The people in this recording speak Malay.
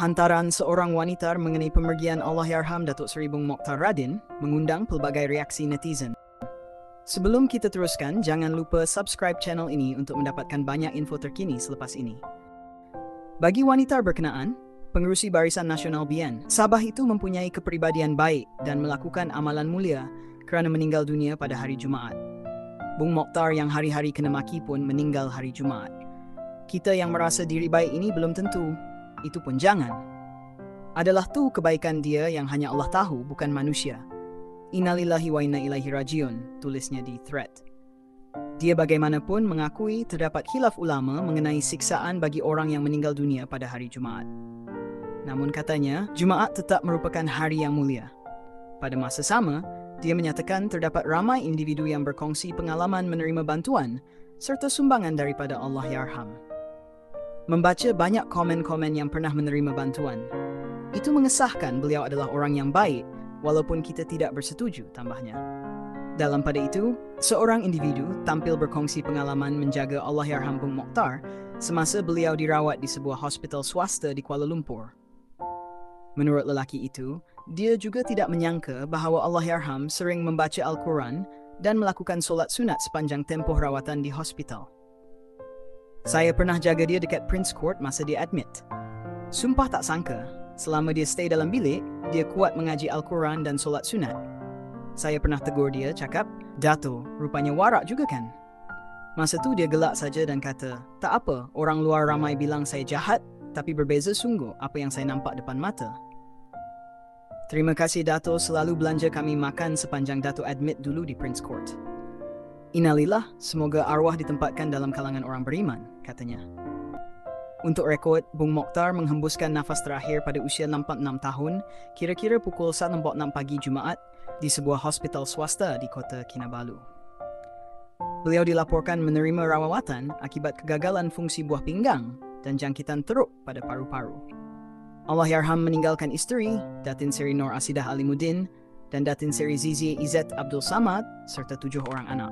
Hantaran seorang wanita mengenai pemergian Allahyarham Datuk Seri Bung Mokhtar Radin mengundang pelbagai reaksi netizen. Sebelum kita teruskan, jangan lupa subscribe channel ini untuk mendapatkan banyak info terkini selepas ini. Bagi wanita berkenaan, Pengerusi Barisan Nasional BN, Sabah itu mempunyai kepribadian baik dan melakukan amalan mulia kerana meninggal dunia pada hari Jumaat. Bung Mokhtar yang hari-hari kena maki pun meninggal hari Jumaat. Kita yang merasa diri baik ini belum tentu. Itu pun jangan. Adalah tu kebaikan dia yang hanya Allah tahu, bukan manusia. Innalillahi wa inna ilaihi rajiun, tulisnya di thread. Dia bagaimanapun mengakui terdapat khilaf ulama mengenai siksaan bagi orang yang meninggal dunia pada hari Jumaat. Namun katanya, Jumaat tetap merupakan hari yang mulia. Pada masa sama, dia menyatakan terdapat ramai individu yang berkongsi pengalaman menerima bantuan serta sumbangan daripada Allahyarham. Membaca banyak komen-komen yang pernah menerima bantuan. Itu mengesahkan beliau adalah orang yang baik, walaupun kita tidak bersetuju, tambahnya. Dalam pada itu, seorang individu tampil berkongsi pengalaman menjaga Allahyarham Bung Mokhtar semasa beliau dirawat di sebuah hospital swasta di Kuala Lumpur. Menurut lelaki itu, dia juga tidak menyangka bahawa Allahyarham sering membaca Al-Quran dan melakukan solat sunat sepanjang tempoh rawatan di hospital. Saya pernah jaga dia dekat Prince Court masa dia admit. Sumpah tak sangka, selama dia stay dalam bilik, dia kuat mengaji Al-Quran dan solat sunat. Saya pernah tegur dia, cakap, "Dato, rupanya warak juga kan?" Masa tu dia gelak saja dan kata, "Tak apa, orang luar ramai bilang saya jahat, tapi berbeza sungguh apa yang saya nampak depan mata." Terima kasih Dato selalu belanja kami makan sepanjang Dato admit dulu di Prince Court. Innalillah, semoga arwah ditempatkan dalam kalangan orang beriman, katanya. Untuk rekod, Bung Mokhtar menghembuskan nafas terakhir pada usia 66 tahun, kira-kira pukul 1.46 pagi Jumaat, di sebuah hospital swasta di kota Kinabalu. Beliau dilaporkan menerima rawatan akibat kegagalan fungsi buah pinggang dan jangkitan teruk pada paru-paru. Allahyarham meninggalkan isteri, Datin Seri Nur Asidah Alimuddin, dan Datin Seri Zizi Izzat Abdul Samad, serta 7 orang anak.